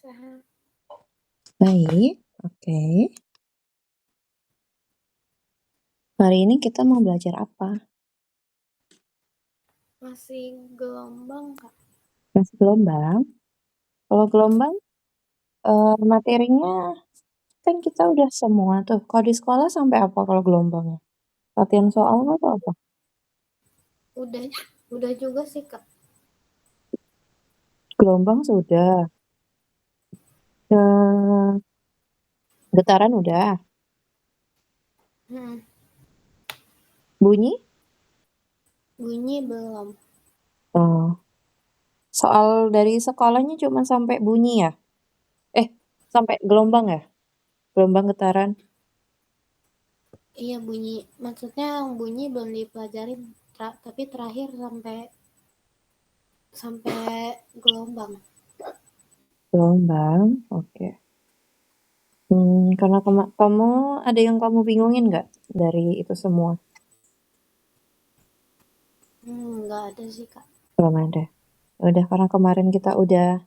Sehat. Baik, oke. Hari ini kita mau belajar apa? Masih gelombang, Kak? Masih gelombang? Kalau gelombang, materinya kan kita udah semua tuh. Kalau di sekolah sampai apa kalau gelombangnya? Latihan soal atau apa? Udah udah juga sih, Kak. Gelombang sudah. Getaran udah. Hmm, Bunyi? bunyi belum. Oh. Soal dari sekolahnya cuma sampai bunyi ya? Sampai gelombang ya? Gelombang getaran. Iya, bunyi. Maksudnya yang bunyi belum dipelajarin, tapi terakhir sampai gelombang. Gelombang, oke. Karena kamu ada yang kamu bingungin nggak dari itu semua? Nggak ada sih, Kak. Belum ada. Udah karena kemarin kita udah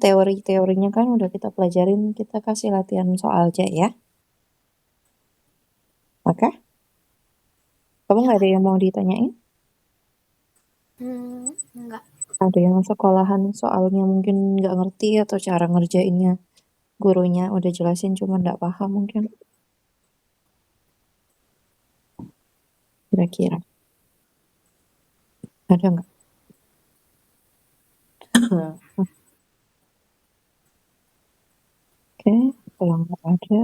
teori-teorinya kan udah kita pelajarin, kita kasih latihan soal aja ya. Oke? Kamu Ya, nggak ada Kak. yang mau ditanyain? Nggak. Ada yang sekolahan soalnya mungkin nggak ngerti atau cara ngerjainnya gurunya udah jelasin cuma nggak paham mungkin. Kira-kira ada nggak? Oke, kalau nggak ada,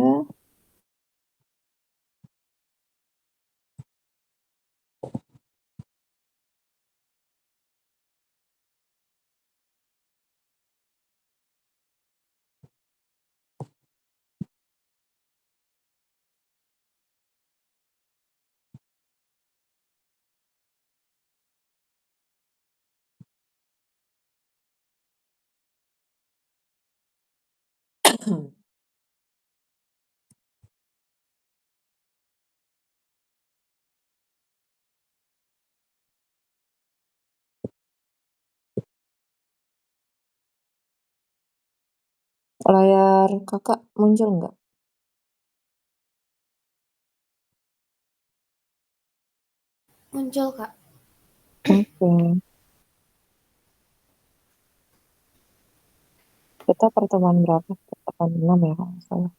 layar kakak muncul nggak? Muncul, Kak. Oke, kita pertemuan berapa? Pertemuan 6 ya kalau nggak salah.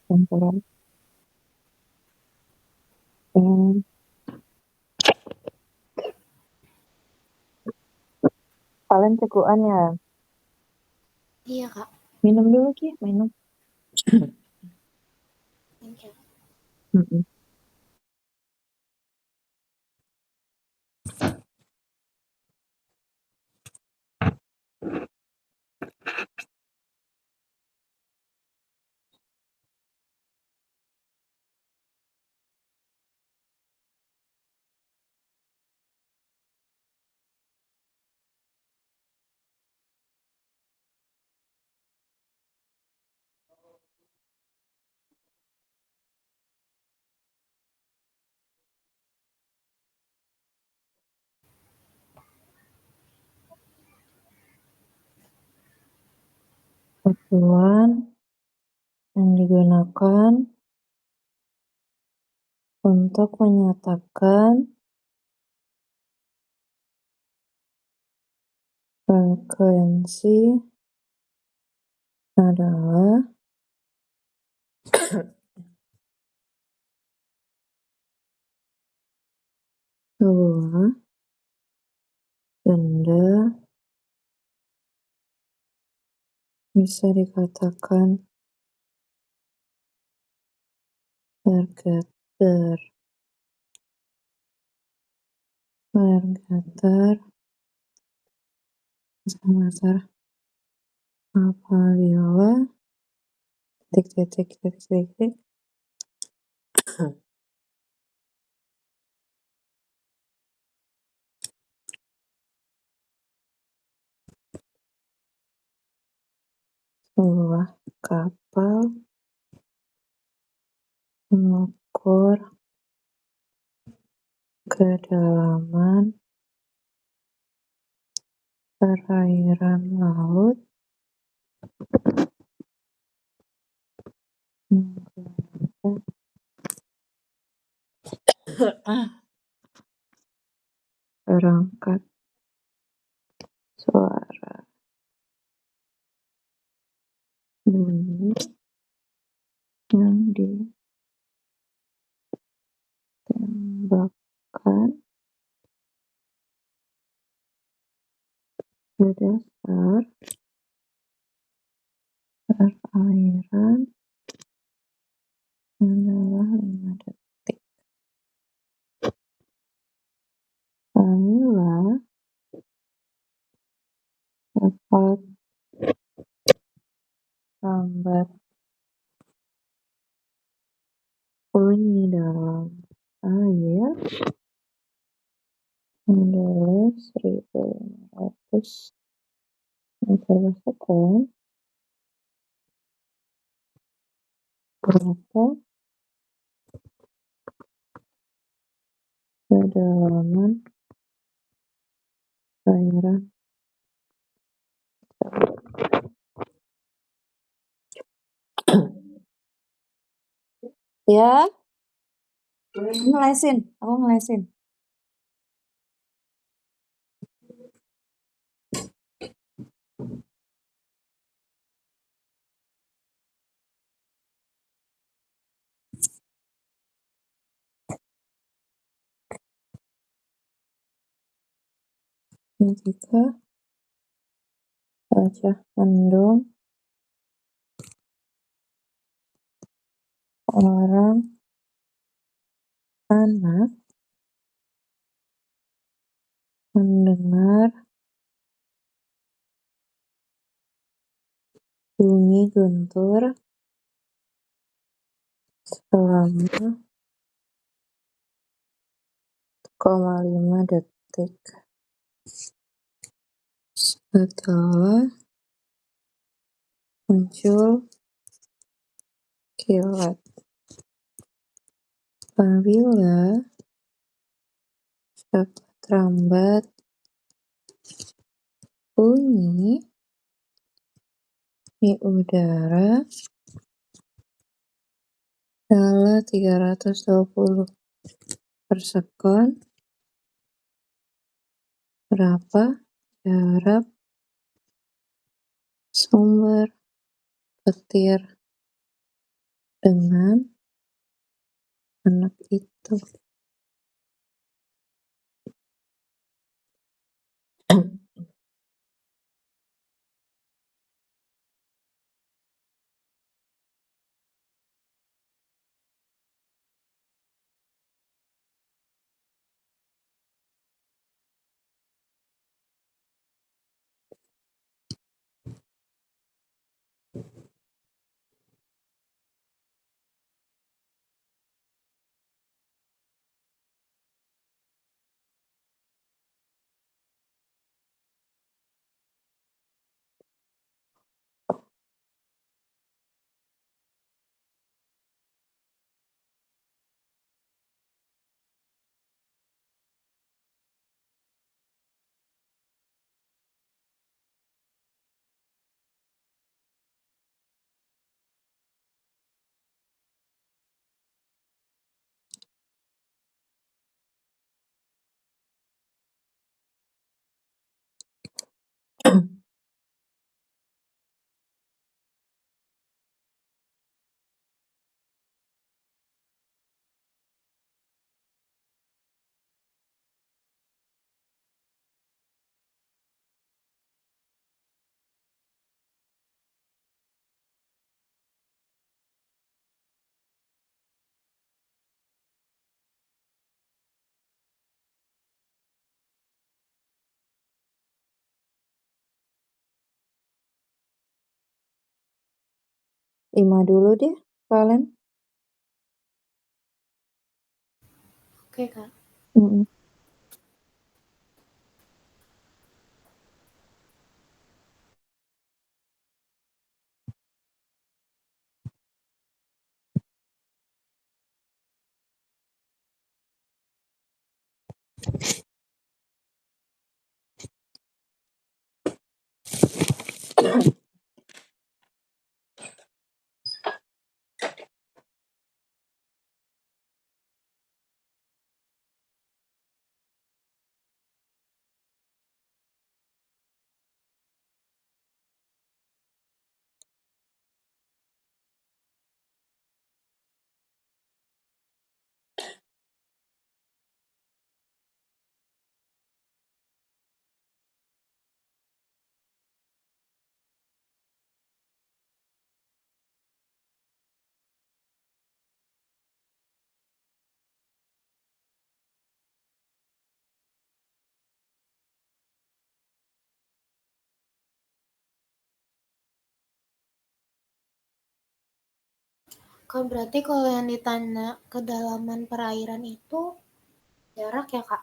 Kumpulan. Hmm, kalian cekuan ya? Iya, Kak. Minum dulu Ki, minum. Thank you. Mm-mm. Satuan yang digunakan untuk menyatakan frekuensi adalah sebuah benda bisa dikatakan bergetar bergetar apabila titik sebuah kapal mengukur kedalaman perairan laut menggunakan perangkat suara bunyi yang ditembakkan ke dasar perairan adalah 5 detik. Apabila dapat lambat bunyi dalam air adalah 1.500 meter per second, maka kedalaman perairan ya ngelesin, aku ngelesin. Jika cuaca mendung, orang anak mendengar bunyi guntur selama 1,5 detik setelah muncul kilat. Apabila dapat lambat bunyi di udara adalah 320 per second, berapa jarak sumber petir dengan anak itu? Lima dulu deh kalian. Oke, Kak. Kan berarti kalau yang ditanya kedalaman perairan itu jarak ya, Kak?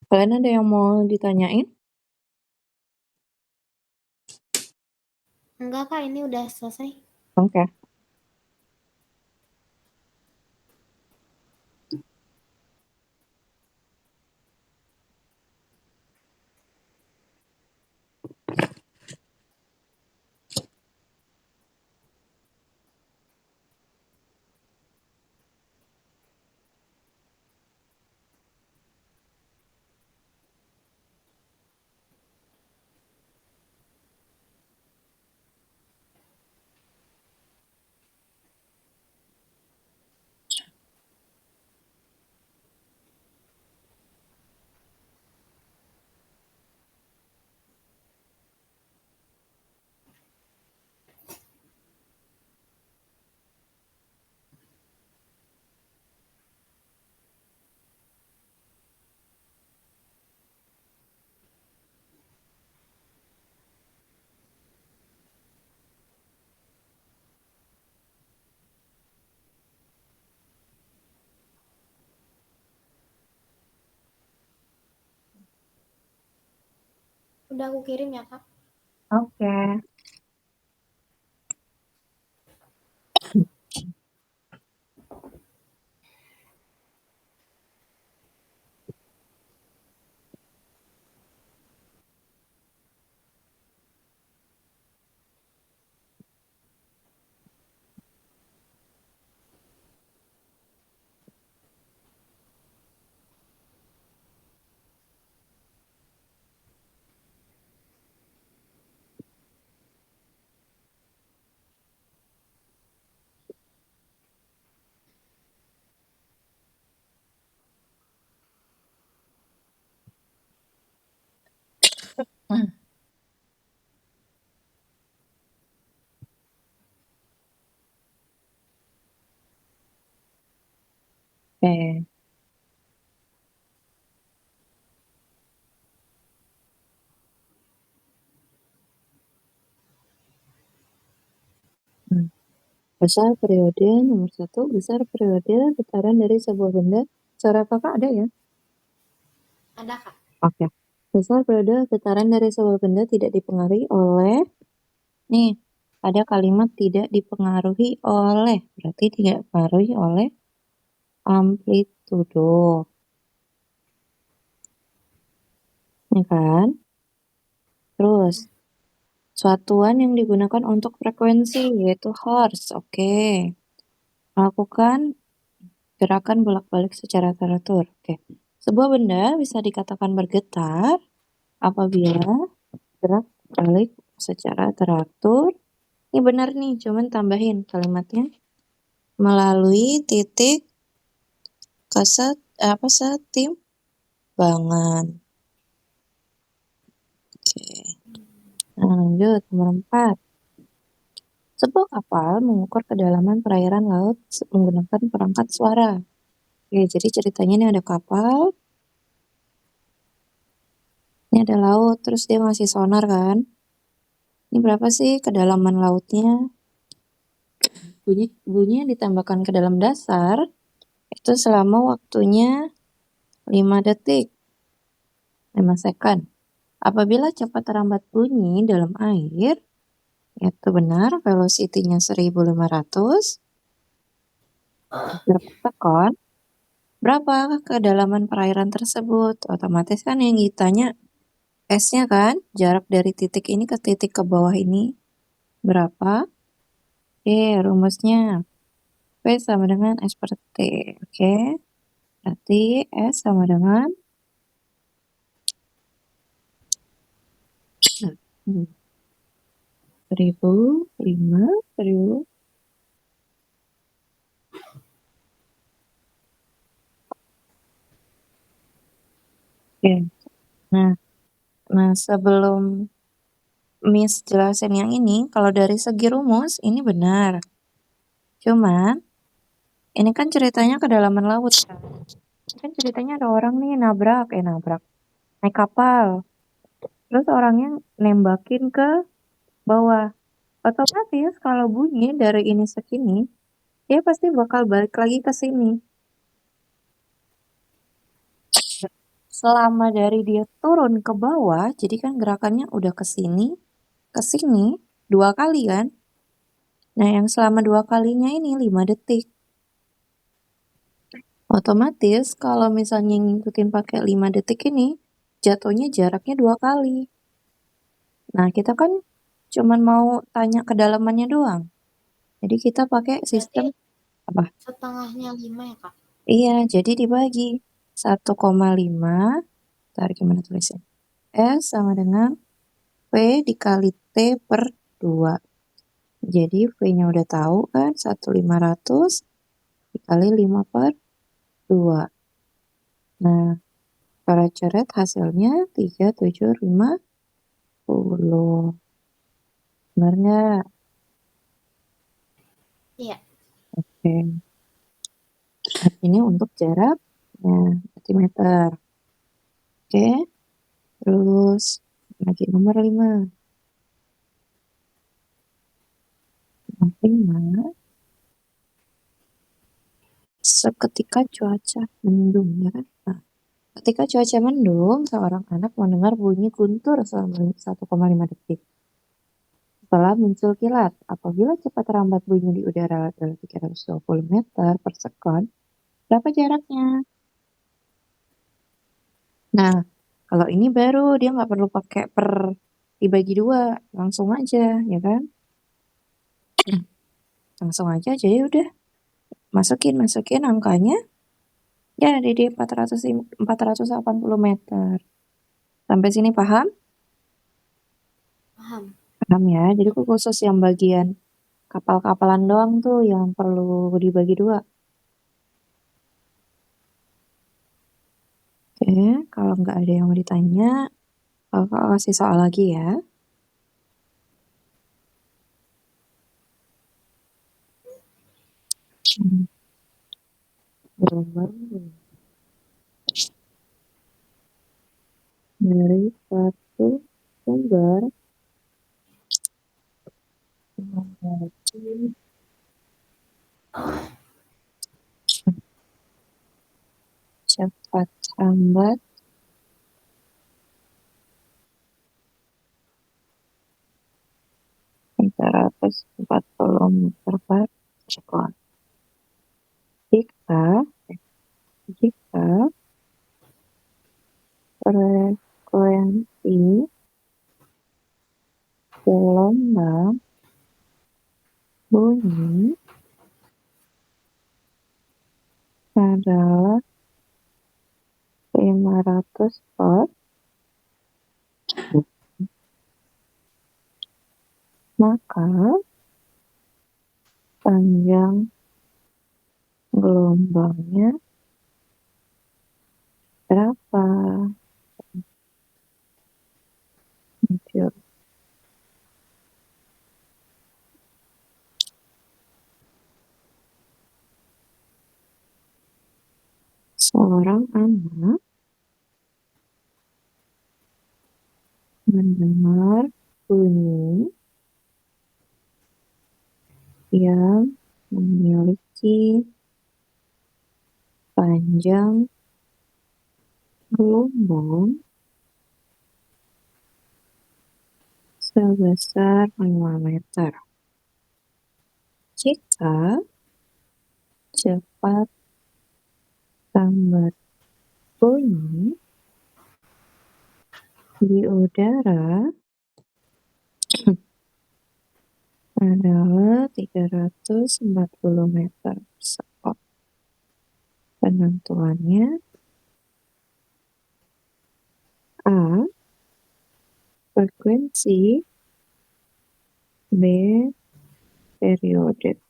Kalian ada yang mau ditanyain? Enggak Kak, ini udah selesai. Oke. Udah aku kirim ya Kak. Oke. Hmm. Oke. Hmm. Besar periode nomor 1, besar periode getaran dari sebuah benda. Suara Kakak ada ya? Ada Kak. Oke. Besar periode getaran dari sebuah benda tidak dipengaruhi oleh, nih, ada kalimat tidak dipengaruhi oleh, berarti tidak dipengaruhi oleh amplitudo. Ya kan? Terus, satuan yang digunakan untuk frekuensi yaitu hertz. Oke. Lakukan gerakan bolak-balik secara teratur. Oke. Sebuah benda bisa dikatakan bergetar apabila gerak balik secara teratur. Ini benar nih, cuman tambahin kalimatnya melalui titik kesetimbangan. Oke. Nah, lanjut nomor 4. Sebuah kapal mengukur kedalaman perairan laut menggunakan perangkat suara. Oke, jadi ceritanya ini ada kapal, ini ada laut, terus dia ngasih sonar kan. Ini berapa sih kedalaman lautnya? Bunyinya ditambahkan ke dalam dasar, itu selama waktunya 5 detik, 5 second. Apabila cepat terlambat bunyi dalam air, itu benar, velocity-nya 1500 sekon. Berapa kedalaman perairan tersebut? Otomatis kan yang ditanya S-nya kan, jarak dari titik ini ke titik ke bawah ini berapa? Oke, rumusnya V sama dengan S per T. Oke, berarti S sama dengan 1005. Oke, nah sebelum Miss jelasin yang ini, kalau dari segi rumus ini benar. Cuman ini kan ceritanya kedalaman laut kan. Ini kan ceritanya ada orang nih nabrak, naik kapal. Terus orangnya nembakin ke bawah. Otomatis kalau bunyi dari ini segini, dia pasti bakal balik lagi ke sini. selama dari dia turun ke bawah, jadi kan gerakannya udah ke sini 2 kali kan. Nah, yang selama 2 kalinya ini 5 detik. Otomatis kalau misalnya ngikutin pakai 5 detik ini, jatuhnya jaraknya 2 kali. Nah, kita kan cuman mau tanya kedalamannya doang. Jadi kita pakai sistem Berarti apa? setengahnya 5 ya, Kak? Iya, jadi dibagi 1,5, tarik gimana tulisnya? S sama dengan V dikali T per 2. Jadi V-nya udah tahu kan, 1.500 dikali 5 per 2. Nah, coret-coret hasilnya 3.750. Benar nggak? Iya. Oke. Ini untuk jaraknya, berarti meter. Oke, terus lagi nomor 5. Nomor 5, seketika cuaca mendung, ya kan? Nah, ketika cuaca mendung, seorang anak mendengar bunyi guntur selama 1,5 detik. Setelah muncul kilat, apabila cepat rambat bunyi di udara adalah 320 meter per sekon, berapa jaraknya? Nah, kalau ini baru dia nggak perlu pakai per dibagi 2, langsung aja, ya kan? Langsung aja, jadi udah masukin angkanya, ya di 480 meter. Sampai sini paham? Paham. Paham ya, jadi khusus yang bagian kapal-kapalan doang tuh yang perlu dibagi 2. Oke, kalau nggak ada yang mau ditanya, Kakak kasih soal lagi ya. Gelombang dari satu sumber memiliki cepat hambat 340 meter per sekon. Jika jika frekuensi gelombang bunyi adalah 500 Hz, maka panjang gelombangnya berapa? Meter. Seorang anak mendengar bunyi yang memiliki panjang gelombang sebesar 5 meter. Jika cepat sambat bunyi di udara adalah 340 meter per sekon. Penentuannya A. Frekuensi, B. Periode.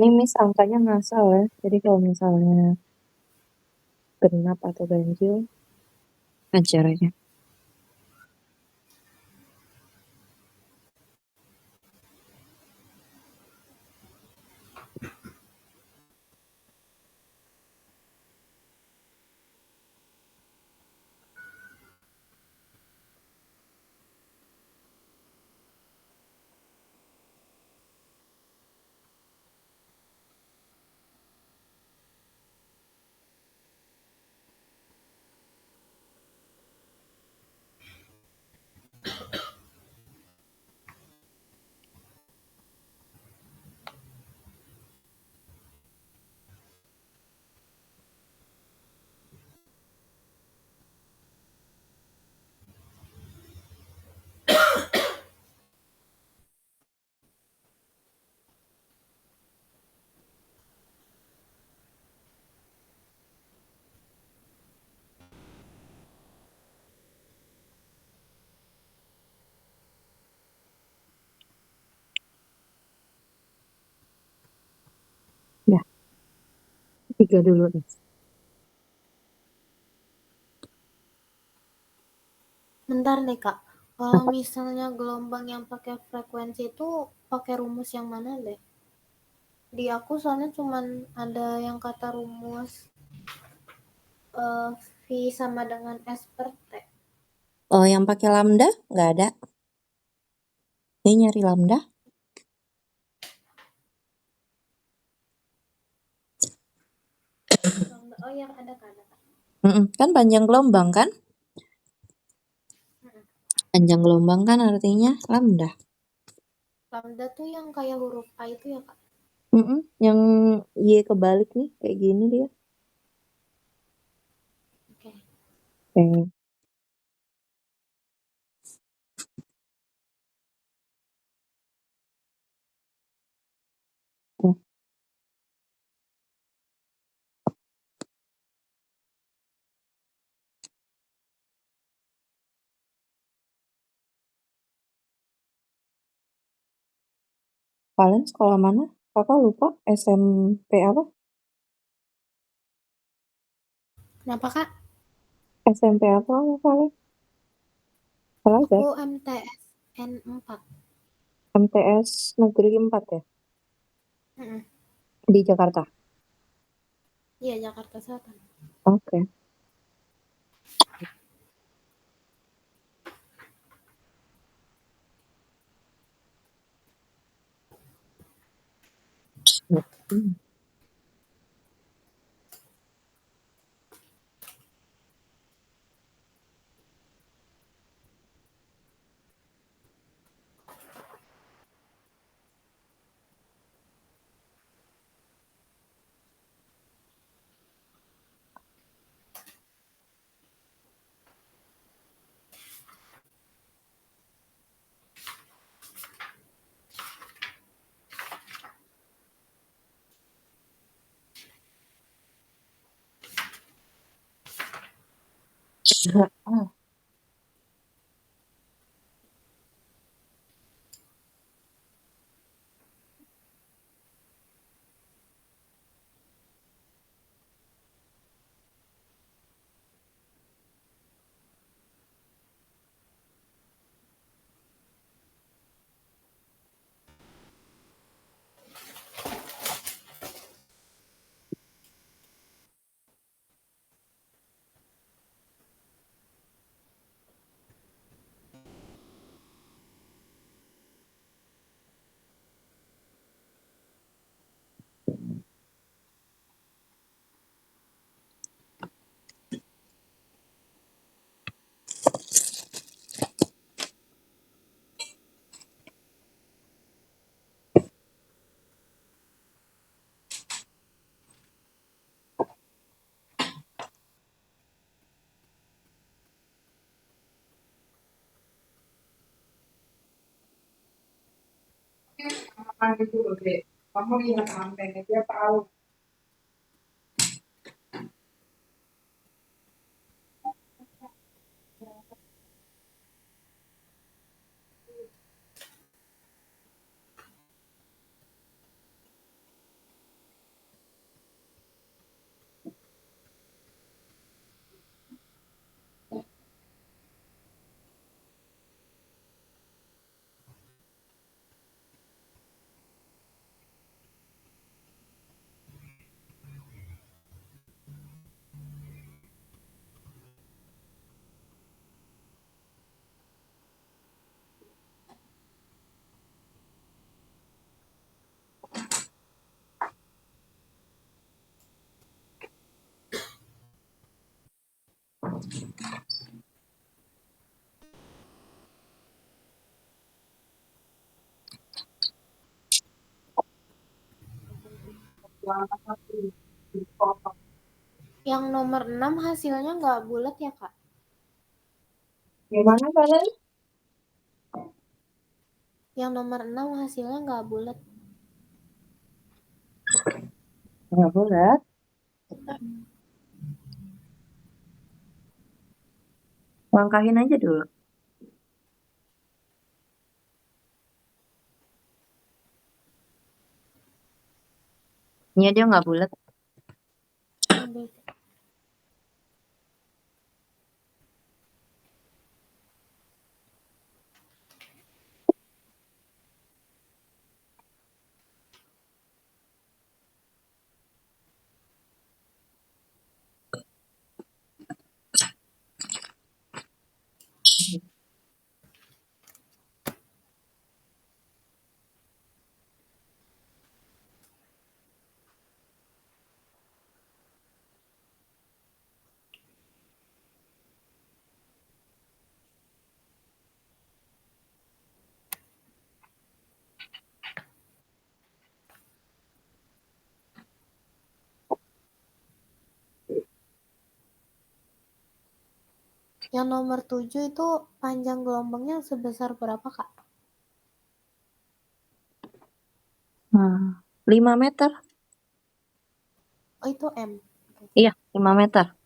Ini Miss angkanya ngasal ya, jadi kalau misalnya genap atau ganjil, ajar aja. 3 dulu nih. Bentar deh Kak, kalau misalnya gelombang yang pakai frekuensi itu pakai rumus yang mana deh? Di aku soalnya cuman ada yang kata rumus V sama dengan S per T. Oh, yang pakai lambda nggak ada. Ini nyari lambda. Oh iya ada Kak. Kan panjang gelombang kan? Panjang gelombang kan artinya lambda. Lambda tuh yang kayak huruf A itu ya Kak? Yang Y kebalik nih, kayak gini dia. Oke. Oke. Oh, kalian sekolah mana? Kakak lupa SMP apa? Kenapa Kak? SMP apa kalian? Salah Aku deh. MTS N4. MTS Negeri 4 ya? Mm-mm. Di Jakarta. Iya Jakarta Selatan. Oke. Hmm. Ah, itu loh, Dek. Kamu lihat sampai dia tahu. Yang nomor 6 hasilnya nggak bulat ya Kak? Gimana kalian? Yang nomor 6 hasilnya nggak bulat. Nggak bulat. Langkahin aja dulu. Iya dia nggak bulat. Yang nomor 7 itu panjang gelombangnya sebesar berapa, Kak? 5 meter. Oh, itu M. Oke. Iya, 5 meter.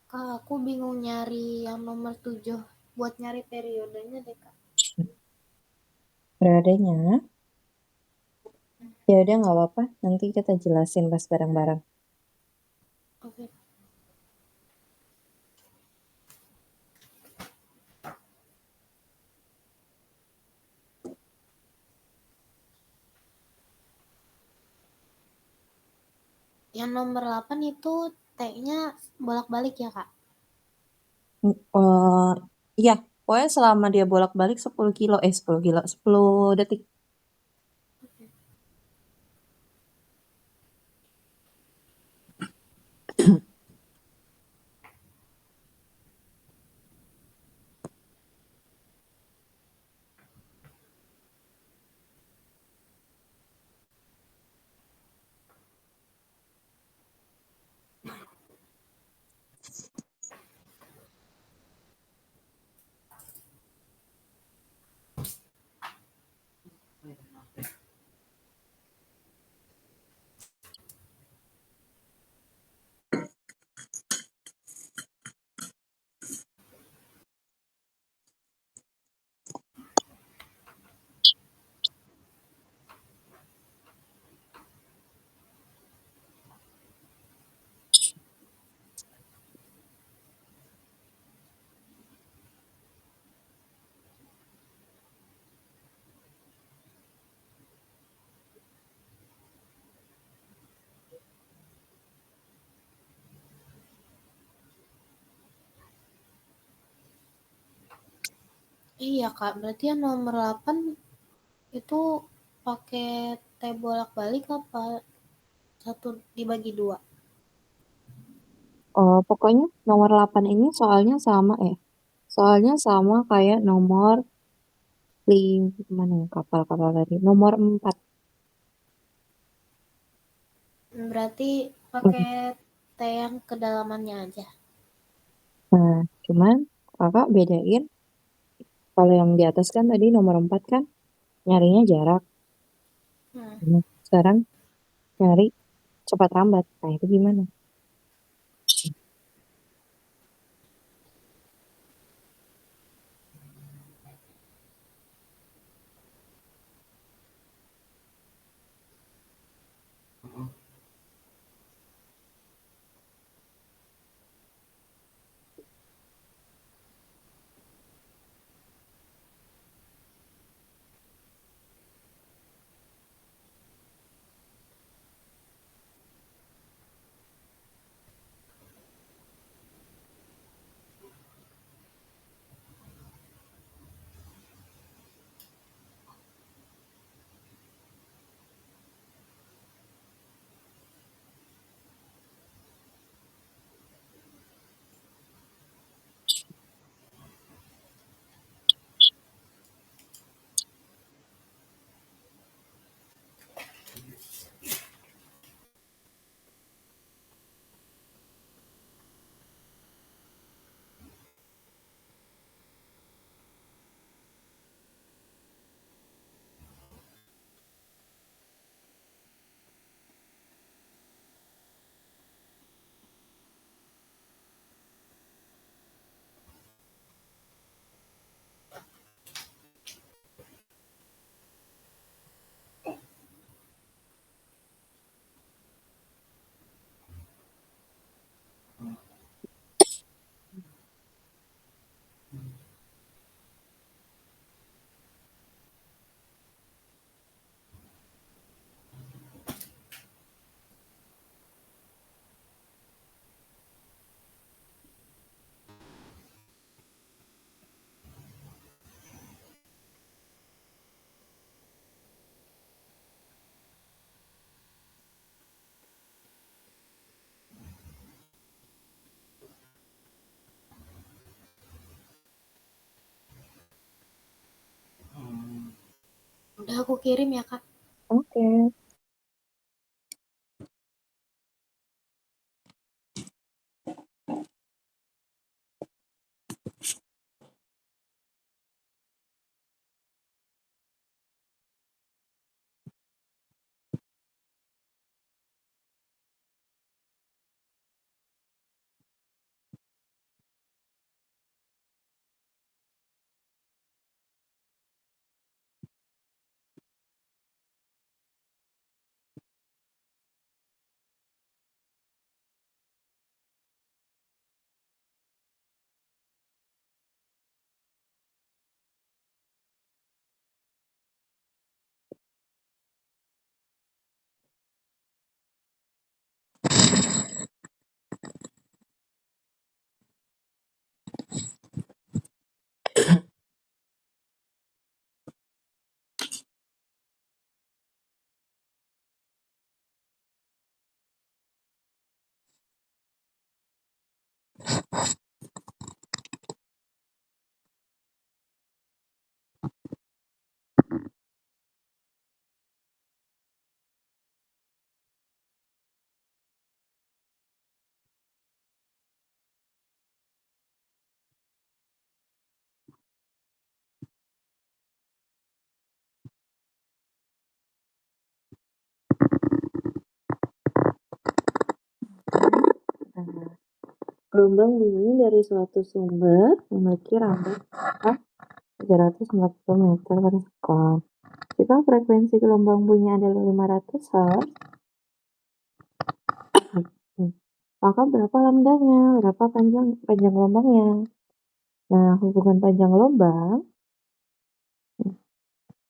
Kak, aku bingung nyari yang nomor 7 buat nyari periodenya deh, Kak. Periodenya, ya udah nggak apa-apa. Nanti kita jelasin pas bareng-bareng. Oke. Yang nomor 8 itu T-nya bolak-balik ya, Kak? Eh, iya, pokoknya selama dia bolak-balik 10 kilo, 10 kilo, 10 detik. Iya, Kak, berarti yang nomor 8 itu pakai T bolak-balik apa satu dibagi dua? Pokoknya nomor 8 ini soalnya sama kayak nomor mana ya, kapal-kapal tadi. Nomor 4. Berarti Hmm. pakai T yang kedalamannya aja. Nah, cuman kakak bedain kalau yang di atas kan tadi nomor 4 kan nyarinya jarak. Hmm. Nah, sekarang nyari cepat rambat. Nah, itu gimana? Udah aku kirim ya, Kak. Oke. Nah, gelombang bunyi dari suatu sumber memiliki rambat 340 meter per sekon. Jika frekuensi gelombang bunyi adalah 500 Hz, maka berapa lambdanya? Berapa panjang panjang gelombangnya? Nah, hubungan panjang gelombang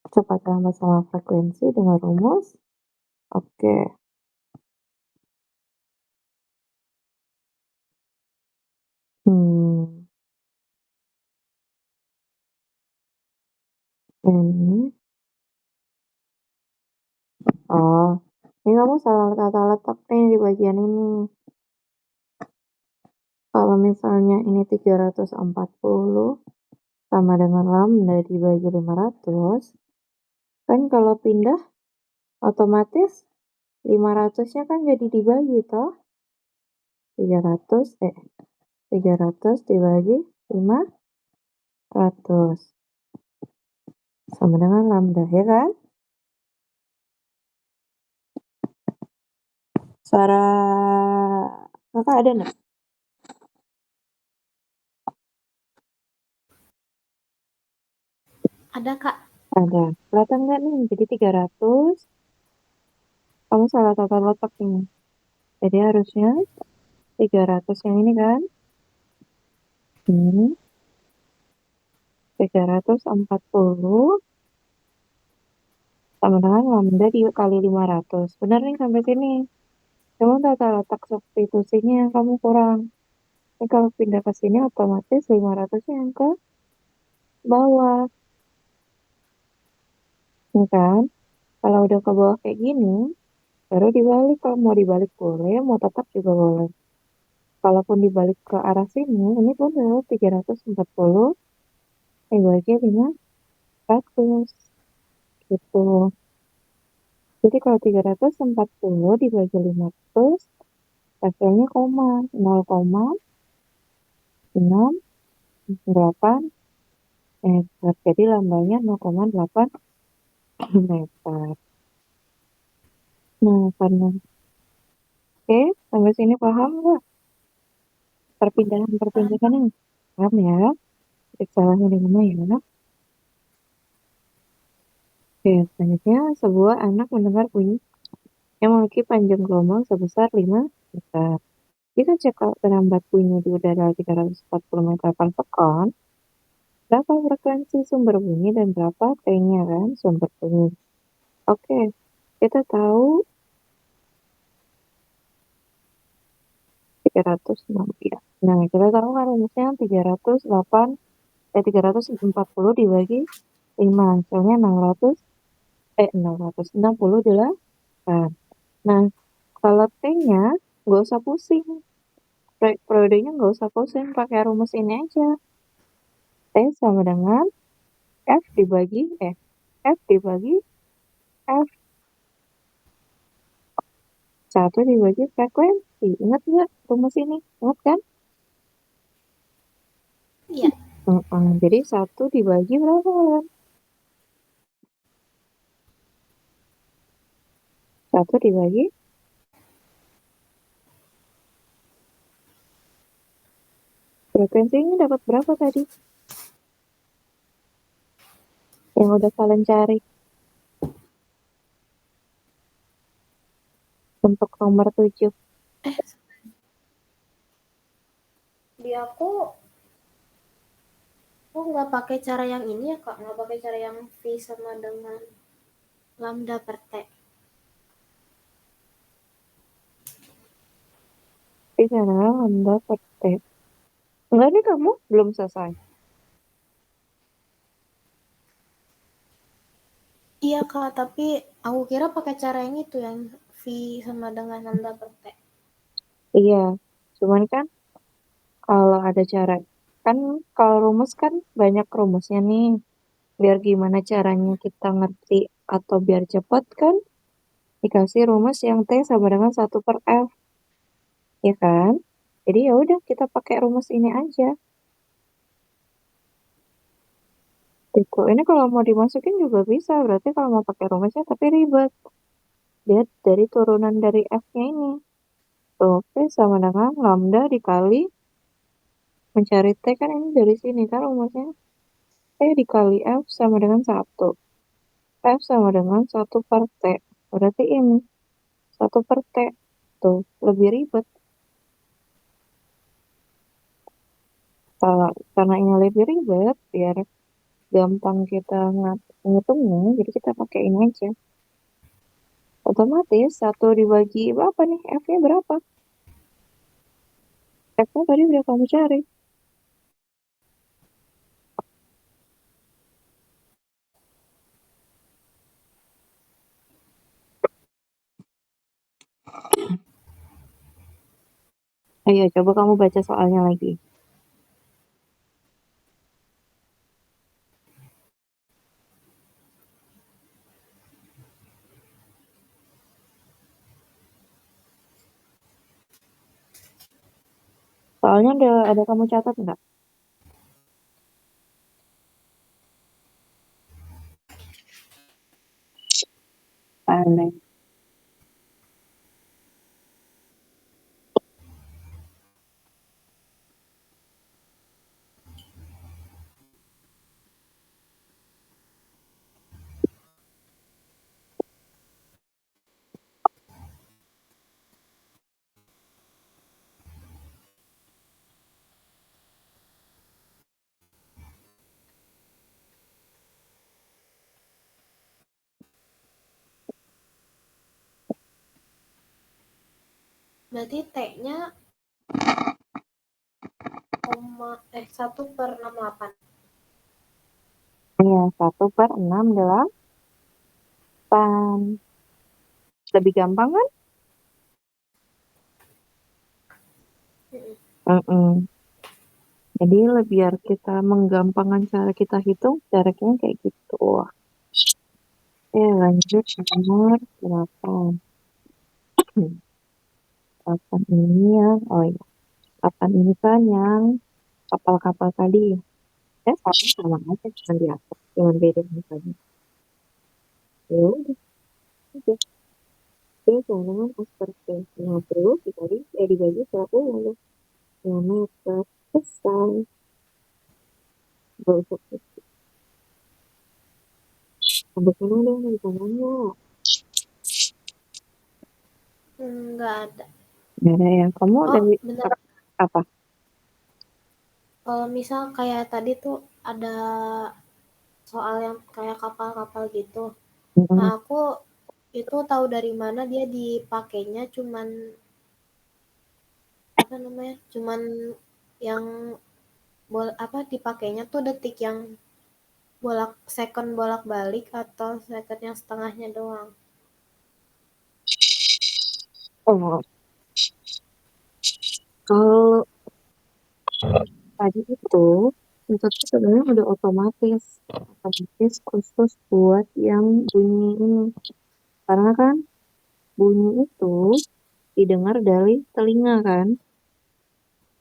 cepat lambat sama frekuensi dengan rumus. Oke. Hmm. Hmm. Oh, ini kamu salah tata letak nih di bagian ini. Kalau misalnya ini 340 sama dengan lambda dibagi 500, kan kalau pindah otomatis 500-nya kan jadi dibagi toh. 300 dibagi 500 sama dengan lambda, ya kan? Suara kakak ada nggak? Ada, Kak. Ada. Kelihatan nggak nih? Jadi 300, kamu salah tata letak ini. Jadi harusnya 300 yang ini kan? Ini 340 sama dengan lambda dikali 500. Benar nih sampai sini. Cuma tata letak substitusinya yang kamu kurang. Ini kalau pindah ke sini otomatis 500-nya yang ke bawah. Ya kan? Kalau udah ke bawah kayak gini, baru dibalik. Kalau mau dibalik boleh, mau tetap juga boleh. Kalaupun dibalik ke arah sini, ini benar 340 dibagi 500. Gitu. Jadi kalau 340 dibagi 500, hasilnya koma. 0,68 meter. Jadi lambanya 0,8 meter. Nah, karena oke, sampai sini paham nggak? Perpindahan-perpindahan ini. Paham ya? Titik salahnya di mana ya? Oke, selanjutnya sebuah anak mendengar bunyi yang memiliki panjang gelombang sebesar 5 meter. Jika cekal terhambat bunyi di udara 340 meter per second, berapa frekuensi sumber bunyi dan berapa T-nya kan sumber bunyi? Oke, kita tahu 306 ya. Nah, kita tahu kan rumusnya 340 dibagi 5, hasilnya 668. Nah, kalau T-nya nggak usah pusing. Periodenya nggak usah pusing, pakai rumus ini aja. T sama dengan F dibagi F. 1 dibagi frekuensi. Ingat nggak rumus ini? Ingat kan? Iya. Jadi 1 dibagi berapa kan? 1 dibagi frekuensinya dapat berapa tadi? Yang udah kalian cari. Untuk nomor 7. Di aku nggak pakai cara yang ini ya, Kak. Nggak pakai cara yang V sama dengan lambda per T. Di sana lambda per T. Enggak nih, kamu belum selesai. Iya, Kak, tapi aku kira pakai cara yang itu, yang V sama dengan lambda per T. Iya, cuman kan kalau ada cara, kan kalau rumus kan banyak rumusnya nih. Biar gimana caranya kita ngerti atau biar cepet kan dikasih rumus yang T sama dengan 1/F, ya kan? Jadi ya udah kita pakai rumus ini aja. Gitu. Ini kalau mau dimasukin juga bisa, berarti kalau mau pakai rumusnya tapi ribet. Lihat dari turunan dari F-nya ini. Tuh, P sama dengan lambda dikali mencari T kan ini dari sini kan rumusnya. T dikali F sama dengan 1. F sama dengan 1/T. Berarti ini 1/T. Tuh, lebih ribet. Karena ini lebih ribet, biar gampang kita ngitungnya, jadi kita pakai ini aja. Otomatis 1 dibagi berapa nih? F-nya berapa? F-nya tadi udah kamu cari. Ayo coba kamu baca soalnya lagi. Soalnya ada kamu catat nggak? Aneh. Berarti T-nya 1/68. Iya, 1/6/8. Lebih gampang kan? Mm-mm. Jadi biar kita menggampangkan cara kita hitung, caranya kayak gitu. Lanjut nomor 8. 8 ini yang, oh iya, 8 ini kan yang kapal-kapal tadi ya. Sama aja, cuma di atas, cuma beda misalnya. Ya udah, oke. Terus dengan aspirasi 50 dibagi 10 meter. Selesai. Gak usah. Sampai sana deh, di sananya. Nggak ada. Gak ada ya. Kamu Oh, dari bener. apa? Kalau misal kayak tadi tuh ada soal yang kayak kapal-kapal gitu. Nah, Hmm. aku itu tahu dari mana dia dipakainya cuman apa namanya? Cuman yang apa dipakainya tuh detik yang second bolak-balik atau second yang setengahnya doang. Oh, kalau tadi itu tuh sebenarnya udah otomatis khusus buat yang bunyi ini. Karena kan bunyi itu didengar dari telinga kan.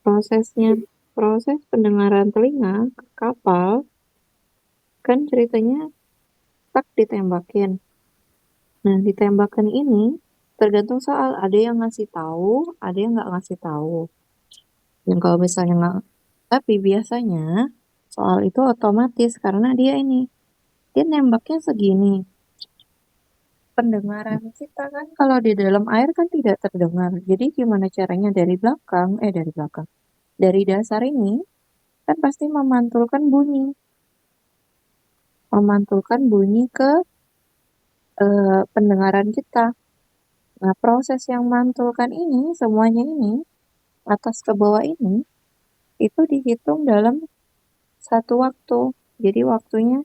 Prosesnya, proses pendengaran telinga ke kapal kan ceritanya tak ditembakin. Nah, ditembakkan ini tergantung soal. Ada yang ngasih tahu, ada yang nggak ngasih tahu. Dan kalau misalnya nggak, tapi biasanya soal itu otomatis karena dia nembaknya segini. Pendengaran kita kan kalau di dalam air kan tidak terdengar. Jadi gimana caranya dari belakang, dari dasar ini kan pasti memantulkan bunyi ke pendengaran kita. Nah, proses yang mantulkan ini, semuanya ini, atas ke bawah ini, itu dihitung dalam satu waktu. Jadi waktunya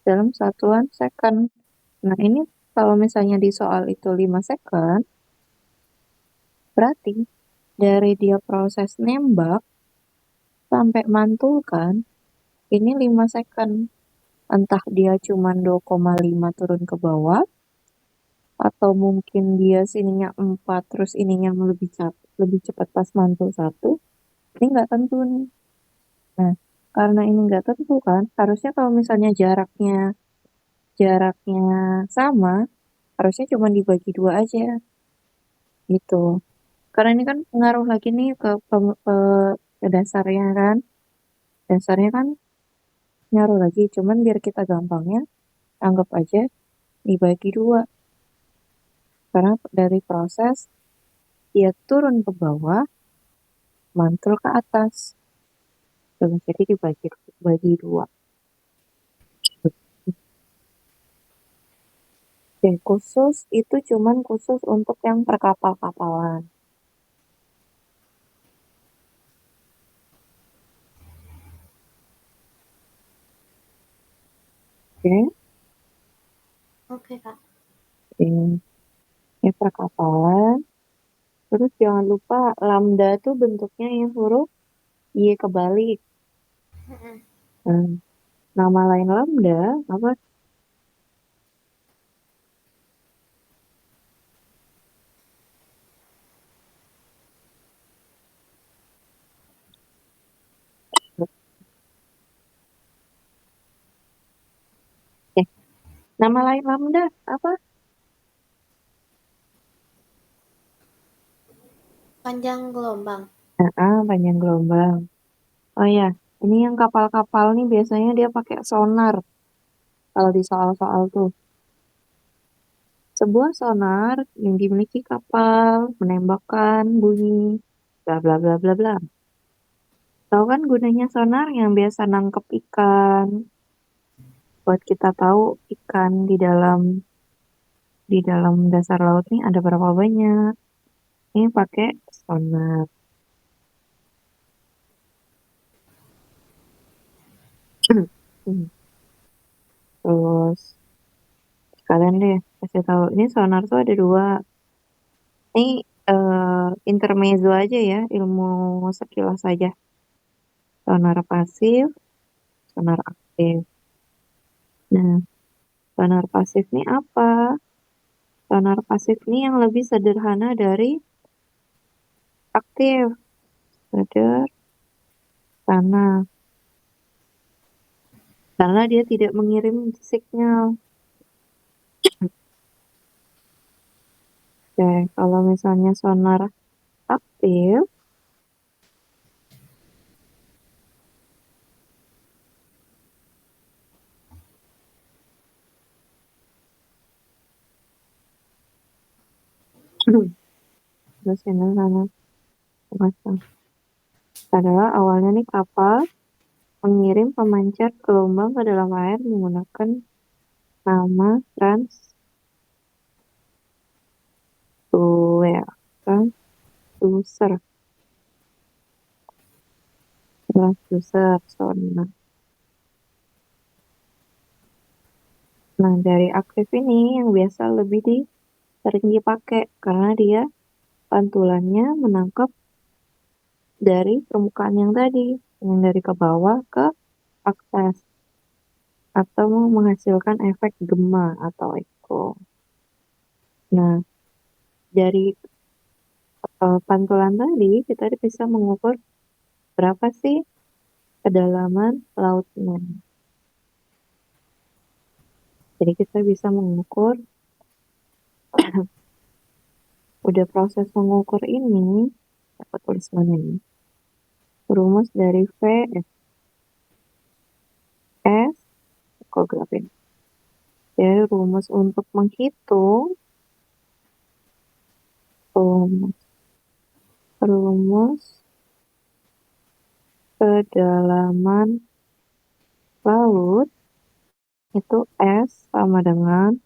dalam satuan second. Nah, ini kalau misalnya di soal itu 5 second, berarti dari dia proses nembak sampai mantulkan, ini 5 second. Entah dia cuma 2,5 turun ke bawah, atau mungkin dia sininya 4, terus ininya lebih cepat pas mantul 1, ini nggak tentu nih. Nah, karena ini nggak tentu kan, harusnya kalau misalnya jaraknya sama, harusnya cuma dibagi 2 aja, gitu. Karena ini kan pengaruh lagi nih ke dasarnya kan. Dasarnya kan ngaruh lagi, cuman biar kita gampangnya, anggap aja dibagi 2. Karena dari proses, dia turun ke bawah, mantul ke atas. Jadi dibagi 2. Dan itu cuman khusus untuk yang perkapal-kapalan. Oke, Oke, Kak. ini perkapalan. Terus jangan lupa lambda tuh bentuknya yang huruf Y kebalik. Mm-mm. Nah, nama lain lambda apa? Eh, nama lain lambda apa? Panjang gelombang. Nah, panjang gelombang. Oh ya, ini yang kapal-kapal nih biasanya dia pakai sonar. Kalau di soal-soal tuh, sebuah sonar yang dimiliki kapal menembakkan bunyi bla bla bla bla bla. Tahu kan gunanya sonar yang biasa nangkep ikan, buat kita tahu ikan di dalam dasar laut nih ada berapa banyak. Ini pakai sonar. Terus kalian deh kasih tahu ini sonar tuh ada dua. Ini intermezzo aja ya, ilmu sekilas aja. Sonar pasif, sonar aktif. Nah, sonar pasif ini apa? Sonar pasif ini yang lebih sederhana dari aktif. Sederhana. Karena dia tidak mengirim sinyal. Oke, kalau misalnya sonar aktif, terus ini sana pasang. Adalah awalnya nih kapal mengirim pemancar gelombang ke dalam air menggunakan nama transducer, transducer sonar. Nah, dari aktif ini yang biasa sering dipakai karena dia pantulannya menangkap dari permukaan yang tadi, yang dari ke bawah ke atas, atau menghasilkan efek gema atau echo. Nah, dari pantulan tadi kita bisa mengukur berapa sih kedalaman lautnya. Jadi kita bisa mengukur, udah proses mengukur ini, dapat tulis mana nih? Rumus dari S, aku grafin. Jadi rumus untuk menghitung rumus, rumus kedalaman laut itu S sama dengan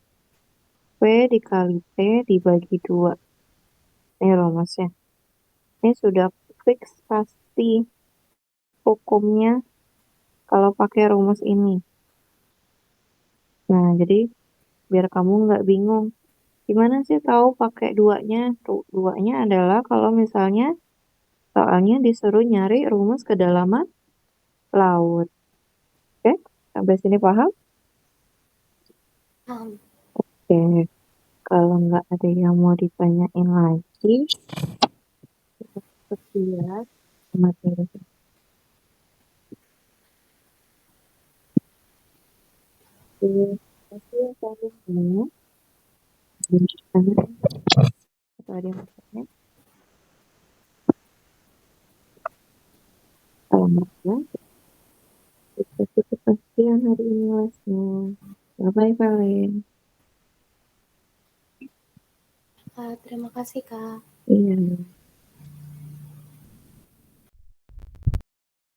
V dikali T dibagi 2. Ini rumusnya. Ini sudah fix pasti hukumnya kalau pakai rumus ini. Nah, jadi biar kamu nggak bingung. Gimana sih tahu pakai duanya? Duanya adalah kalau misalnya soalnya disuruh nyari rumus kedalaman laut. Oke, sampai sini paham? Paham. Oke, kalau nggak ada yang mau ditanyain lagi, sekian materi. Terima kasih ya kalian. Atau ada yang mau tanya? Kalau nggak ada, kita cukup sekian hari ini lesnya. Bye-bye kalian. Terima kasih, Kak. Iya.